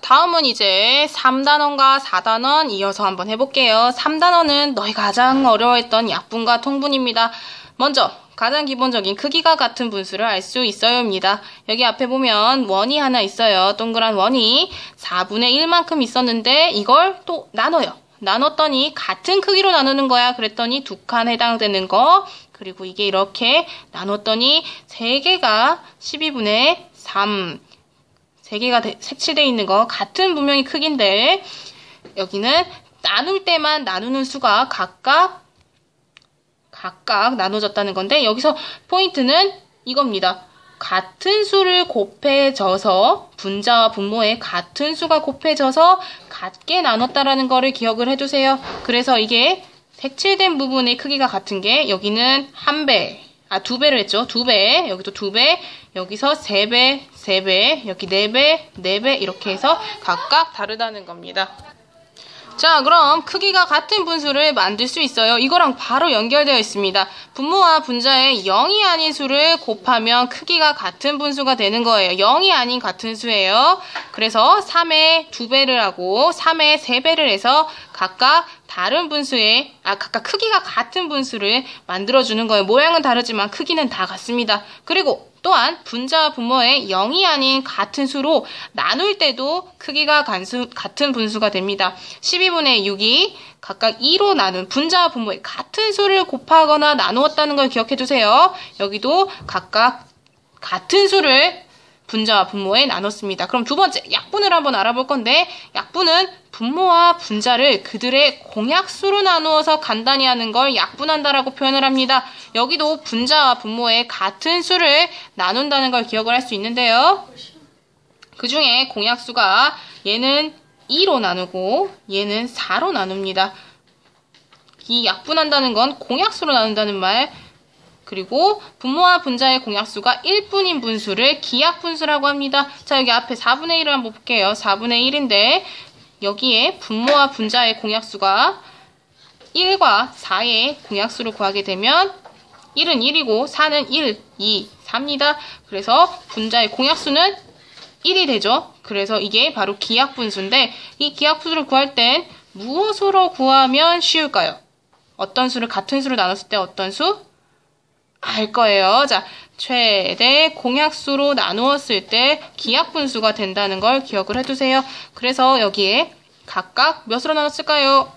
다음은 이제 3단원과 4단원 이어서 한번 해볼게요. 3단원은 너희 가장 어려워했던 약분과 통분입니다. 먼저 가장 기본적인 크기가 같은 분수를 알 수 있어요입니다. 여기 앞에 보면 원이 하나 있어요. 동그란 원이 4분의 1만큼 있었는데 이걸 또 나눠요. 나눴더니 같은 크기로 나누는 거야. 그랬더니 2칸 해당되는 거. 그리고 이게 이렇게 나눴더니 3개가 12분의 3. 3개가 색칠되어 있는 거 같은 분명히 크기인데 여기는 나눌 때만 나누는 수가 각각 나눠졌다는 건데 여기서 포인트는 이겁니다. 같은 수를 곱해져서 분자와 분모에 같은 수가 곱해져서 같게 나눴다라는 거를 기억을 해두세요. 그래서 이게 색칠된 부분의 크기가 같은 게 여기는 1배, 2배를 했죠. 2배, 여기도 2배, 여기서 3배, 3배, 여기 4배, 4배 이렇게 해서 각각 다르다는 겁니다. 자, 그럼 크기가 같은 분수를 만들 수 있어요. 이거랑 바로 연결되어 있습니다. 분모와 분자의 0이 아닌 수를 곱하면 크기가 같은 분수가 되는 거예요. 0이 아닌 같은 수예요. 그래서 3의 2배를 하고 3의 3배를 해서 각각 다른 분수의 각각 크기가 같은 분수를 만들어주는 거예요. 모양은 다르지만 크기는 다 같습니다. 그리고 또한 분자와 분모의 0이 아닌 같은 수로 나눌 때도 크기가 같은 분수가 됩니다. 12분의 6이 각각 2로 나눈 분자와 분모의 같은 수를 곱하거나 나누었다는 걸 기억해 두세요. 여기도 각각 같은 수를 분자와 분모에 나눴습니다. 그럼 두 번째 약분을 한번 알아볼 건데 약분은 분모와 분자를 그들의 공약수로 나누어서 간단히 하는 걸 약분한다라고 표현을 합니다. 여기도 분자와 분모의 같은 수를 나눈다는 걸 기억을 할 수 있는데요. 그 중에 공약수가 얘는 2로 나누고 얘는 4로 나눕니다. 이 약분한다는 건 공약수로 나눈다는 말. 그리고 분모와 분자의 공약수가 1분인 분수를 기약분수라고 합니다. 자, 여기 앞에 4분의 1을 한번 볼게요. 4분의 1인데 여기에 분모와 분자의 공약수가 1과 4의 공약수를 구하게 되면 1은 1이고 4는 1, 2, 4입니다. 그래서 분자의 공약수는 1이 되죠. 그래서 이게 바로 기약분수인데 이 기약분수를 구할 땐 무엇으로 구하면 쉬울까요? 어떤 수를 같은 수로 나눴을 때 어떤 수? 알 거예요. 자, 최대 공약수로 나누었을 때 기약분수가 된다는 걸 기억을 해두세요. 그래서 여기에 각각 몇으로 나눴을까요?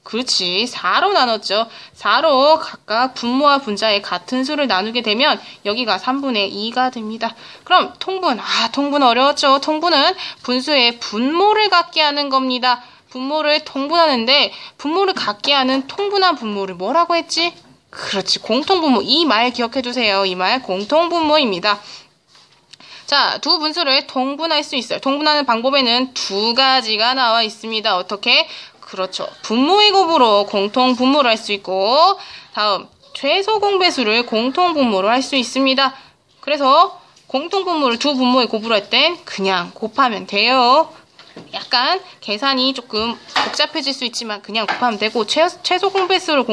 그렇지, 4로 나눴죠. 4로 각각 분모와 분자의 같은 수를 나누게 되면 여기가 3분의 2가 됩니다. 그럼 통분, 통분 어려웠죠. 통분은 분수의 분모를 갖게 하는 겁니다. 분모를 통분하는데 분모를 갖게 하는 통분한 분모를 뭐라고 했지? 그렇지, 공통분모. 이 말 기억해두세요. 이 말 공통분모입니다. 자, 두 분수를 통분할 수 있어요. 통분하는 방법에는 두 가지가 나와 있습니다. 어떻게? 그렇죠. 분모의 곱으로 공통분모를 할 수 있고 다음 최소 공배수를 공통분모로 할 수 있습니다. 그래서 공통분모를 두 분모의 곱으로 할 땐 그냥 곱하면 돼요. 약간 계산이 조금 복잡해질 수 있지만 그냥 곱하면 되고 최소 공배수를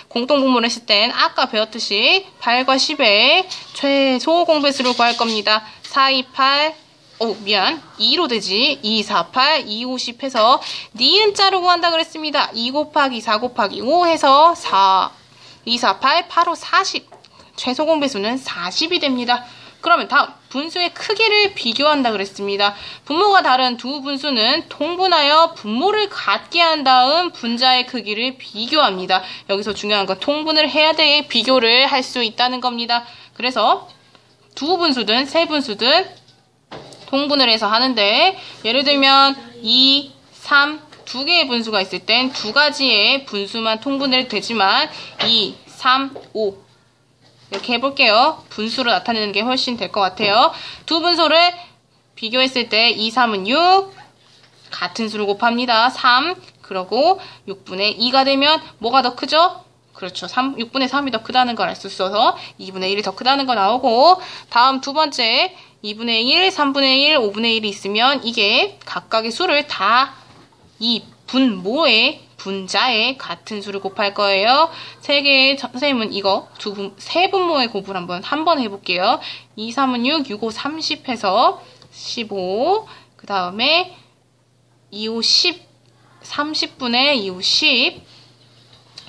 공통분모를 했을 땐 아까 배웠듯이 8과 10의 최소 공배수를 구할 겁니다. 4, 2, 8 2로 되지. 2, 4, 8, 2, 5, 10 해서 니은자로 구한다 그랬습니다. 2 곱하기 4 곱하기 5 해서 4, 2, 4, 8, 8, 5, 40 최소 공배수는 40이 됩니다. 그러면 다음 분수의 크기를 비교한다 그랬습니다. 분모가 다른 두 분수는 통분하여 분모를 같게 한 다음 분자의 크기를 비교합니다. 여기서 중요한 건 통분을 해야 돼 비교를 할 수 있다는 겁니다. 그래서 두 분수든 세 분수든 통분을 해서 하는데 예를 들면 2, 3 두 개의 분수가 있을 땐 두 가지의 분수만 통분을 되지만 2, 3, 5 이렇게 해볼게요. 분수로 나타내는 게 훨씬 될 것 같아요. 두 분수를 비교했을 때 2, 3은 6 같은 수를 곱합니다. 3 그러고 6분의 2가 되면 뭐가 더 크죠? 그렇죠. 6분의 3이 더 크다는 걸 알 수 있어서 2분의 1이 더 크다는 거 나오고 다음 두 번째 2분의 1, 3분의 1, 5분의 1이 있으면 이게 각각의 수를 다 이 분모의 분자에 같은 수를 곱할 거예요. 선생님은 이거 세 분모의 곱을 한번 해볼게요. 2, 3은 6, 6, 5, 30 해서 15. 그 그 다음에 2호 10, 30분의 2호 10.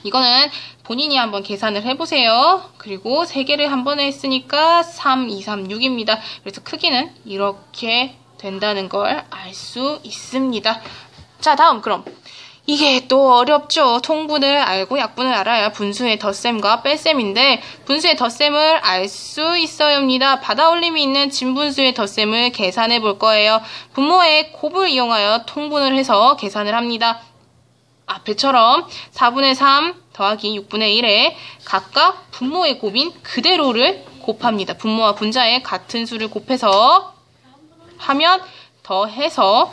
이거는 본인이 한번 계산을 해보세요. 그리고 3개를 한 번에 했으니까 3, 2, 3, 6입니다. 그래서 크기는 이렇게 된다는 걸 알 수 있습니다. 자, 다음 그럼. 이게 또 어렵죠. 통분을 알고 약분을 알아야 분수의 덧셈과 뺄셈인데 분수의 덧셈을 알 수 있어야합니다. 받아올림이 있는 진분수의 덧셈을 계산해 볼 거예요. 분모의 곱을 이용하여 통분을 해서 계산을 합니다. 앞에처럼 4분의 3 더하기 6분의 1에 각각 분모의 곱인 그대로를 곱합니다. 분모와 분자의 같은 수를 곱해서 하면 더해서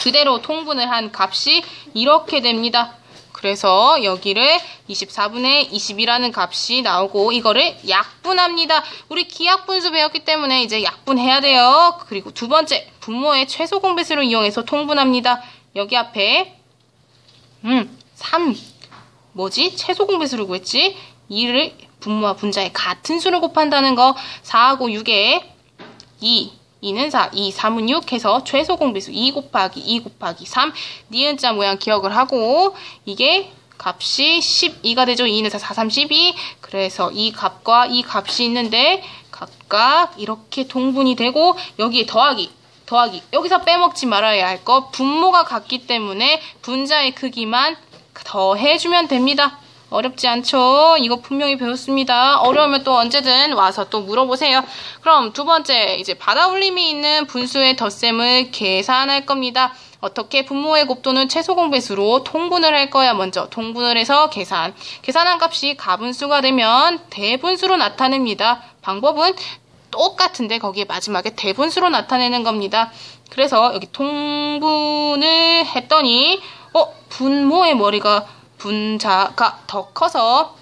그대로 통분을 한 값이 이렇게 됩니다. 그래서 여기를 24분의 20이라는 값이 나오고 이거를 약분합니다. 우리 기약분수 배웠기 때문에 이제 약분해야 돼요. 그리고 두 번째, 분모의 최소 공배수를 이용해서 통분합니다. 여기 앞에 3 뭐지? 최소 공배수를 구했지? 2를 분모와 분자의 같은 수를 곱한다는 거. 4하고 6에 2는 4, 2, 3은 6 해서 최소 공배수 2 곱하기 2 곱하기 3 니은자 모양 기억을 하고 이게 값이 12가 되죠. 2는 4, 4, 3, 12 그래서 이 값과 이 값이 있는데 각각 이렇게 통분이 되고 여기에 더하기 여기서 빼먹지 말아야 할 거 분모가 같기 때문에 분자의 크기만 더해주면 됩니다. 어렵지 않죠? 이거 분명히 배웠습니다. 어려우면 또 언제든 와서 또 물어보세요. 그럼 두 번째, 이제 받아올림이 있는 분수의 덧셈을 계산할 겁니다. 어떻게? 분모의 곱도는 최소 공배수로 통분을 할 거야. 먼저 통분을 해서 계산한 값이 가분수가 되면 대분수로 나타냅니다. 방법은 똑같은데 거기에 마지막에 대분수로 나타내는 겁니다. 그래서 여기 통분을 했더니 분모의 머리가 분자가 더 커서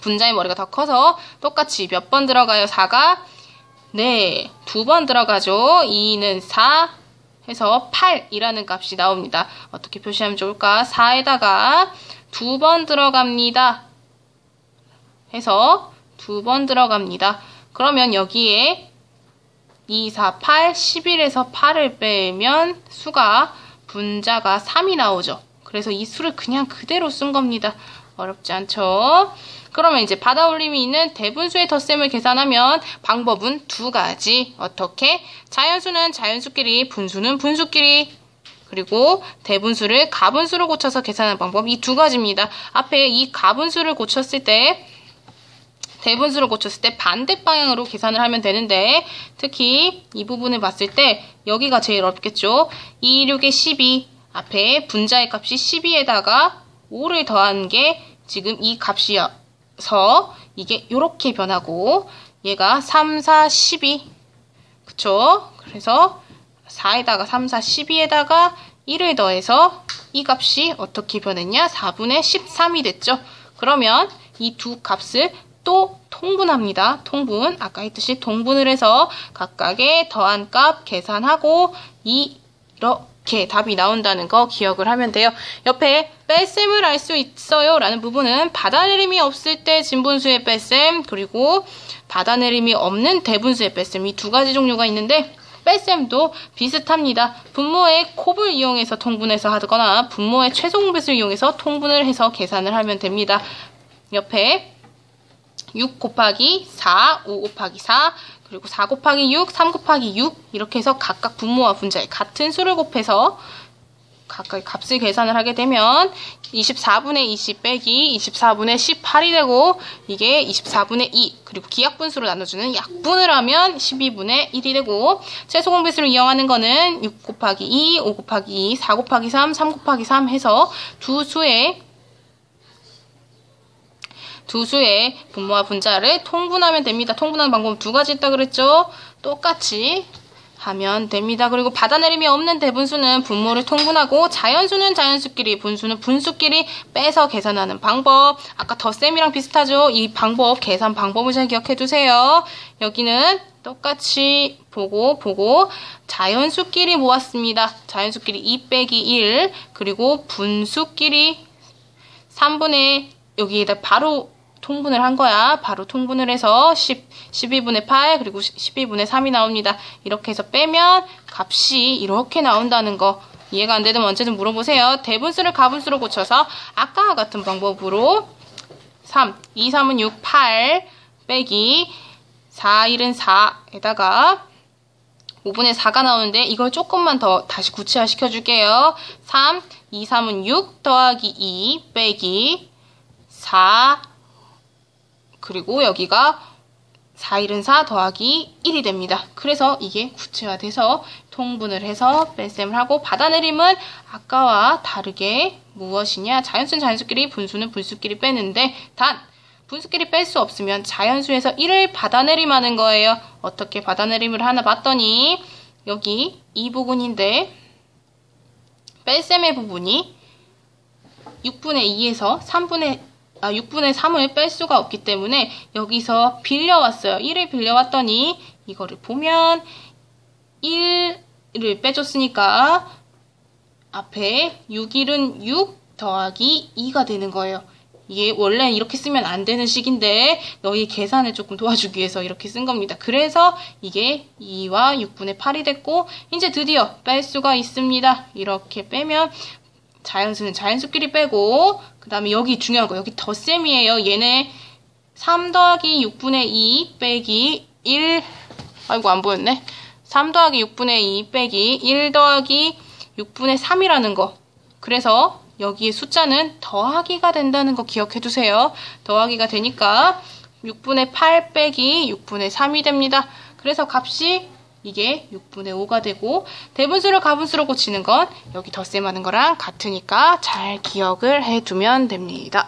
분자의 머리가 더 커서 똑같이 몇 번 들어가요? 4가 네, 2번 들어가죠. 2는 4 해서 8이라는 값이 나옵니다. 어떻게 표시하면 좋을까? 4에다가 2번 들어갑니다. 해서 2번 들어갑니다. 그러면 여기에 2, 4, 8, 11에서 8을 빼면 수가 분자가 3이 나오죠. 그래서 이 수를 그냥 그대로 쓴 겁니다. 어렵지 않죠? 그러면 이제 받아올림이 있는 대분수의 덧셈을 계산하면 방법은 두 가지. 어떻게? 자연수는 자연수끼리, 분수는 분수끼리, 그리고 대분수를 가분수로 고쳐서 계산하는 방법 이 두 가지입니다. 앞에 이 가분수를 고쳤을 때 대분수를 고쳤을 때 반대 방향으로 계산을 하면 되는데 특히 이 부분을 봤을 때 여기가 제일 어렵겠죠. 2, 6에 12 앞에 분자의 값이 12에다가 5를 더한 게 지금 이 값이어서 이게 이렇게 변하고 얘가 3, 4, 12 그쵸? 그래서 4에다가 3, 4, 12에다가 1을 더해서 이 값이 어떻게 변했냐? 4분의 13이 됐죠. 그러면 이 두 값을 또 통분합니다. 통분, 아까 했듯이 통분을 해서 각각의 더한 값 계산하고 이렇게 답이 나온다는 거 기억을 하면 돼요. 옆에 뺄셈을 알 수 있어요 라는 부분은 받아내림이 없을 때 진분수의 뺄셈 그리고 받아내림이 없는 대분수의 뺄셈 이 두 가지 종류가 있는데 뺄셈도 비슷합니다. 분모의 곱을 이용해서 통분해서 하거나 분모의 최소 공배수를 이용해서 통분을 해서 계산을 하면 됩니다. 옆에 6 곱하기 4, 5 곱하기 4, 그리고 4 곱하기 6, 3 곱하기 6 이렇게 해서 각각 분모와 분자의 같은 수를 곱해서 각각의 값을 계산을 하게 되면 24분의 20 빼기 24분의 18이 되고 이게 24분의 2 그리고 기약분수로 나눠주는 약분을 하면 12분의 1이 되고 최소 공배수를 이용하는 거는 6 곱하기 2, 5 곱하기 2, 4 곱하기 3, 3 곱하기 3 해서 두 수의 분모와 분자를 통분하면 됩니다. 통분하는 방법은 두 가지 있다 그랬죠? 똑같이 하면 됩니다. 그리고 받아내림이 없는 대분수는 분모를 통분하고 자연수는 자연수끼리, 분수는 분수끼리 빼서 계산하는 방법. 아까 덧셈이랑 비슷하죠? 이 방법, 계산 방법을 잘 기억해 두세요. 여기는 똑같이 보고 자연수끼리 모았습니다. 자연수끼리 2 빼기 1 그리고 분수끼리 3분의 여기에다 바로 통분을 한 거야. 바로 통분을 해서 12분의 8 그리고 12분의 3이 나옵니다. 이렇게 해서 빼면 값이 이렇게 나온다는 거 이해가 안 되면 언제든 물어보세요. 대분수를 가분수로 고쳐서 아까와 같은 방법으로 3, 2, 3은 6, 8 빼기 4, 1은 4에다가 5분의 4가 나오는데 이걸 조금만 더 다시 구체화 시켜줄게요. 3, 2, 3은 6 더하기 2 빼기 4 그리고 여기가 4, 1은 4 더하기 1이 됩니다. 그래서 이게 구체화돼서 통분을 해서 뺄셈을 하고 받아내림은 아까와 다르게 무엇이냐? 자연수는 자연수끼리, 분수는 분수끼리 빼는데 단 분수끼리 뺄 수 없으면 자연수에서 1을 받아내림하는 거예요. 어떻게 받아내림을 하나 봤더니 여기 이 부분인데 뺄셈의 부분이 6분의 2에서 6분의 3을 뺄 수가 없기 때문에 여기서 빌려왔어요. 1을 빌려왔더니 이거를 보면 1을 빼줬으니까 앞에 6, 1은 6 더하기 2가 되는 거예요. 이게 원래 이렇게 쓰면 안 되는 식인데 너희 계산을 조금 도와주기 위해서 이렇게 쓴 겁니다. 그래서 이게 2와 6분의 8이 됐고 이제 드디어 뺄 수가 있습니다. 이렇게 빼면 자연수는 자연수끼리 빼고 그 다음에 여기 중요한 거 여기 덧셈이에요. 얘네 3 더하기 6분의 2 빼기 1 아이고 안 보였네. 3 더하기 6분의 2 빼기 1 더하기 6분의 3이라는 거 그래서 여기에 숫자는 더하기가 된다는 거 기억해 두세요. 더하기가 되니까 6분의 8 빼기 6분의 3이 됩니다. 그래서 값이 이게 6분의 5가 되고 대분수를 가분수로 고치는 건 여기 덧셈하는 거랑 같으니까 잘 기억을 해두면 됩니다.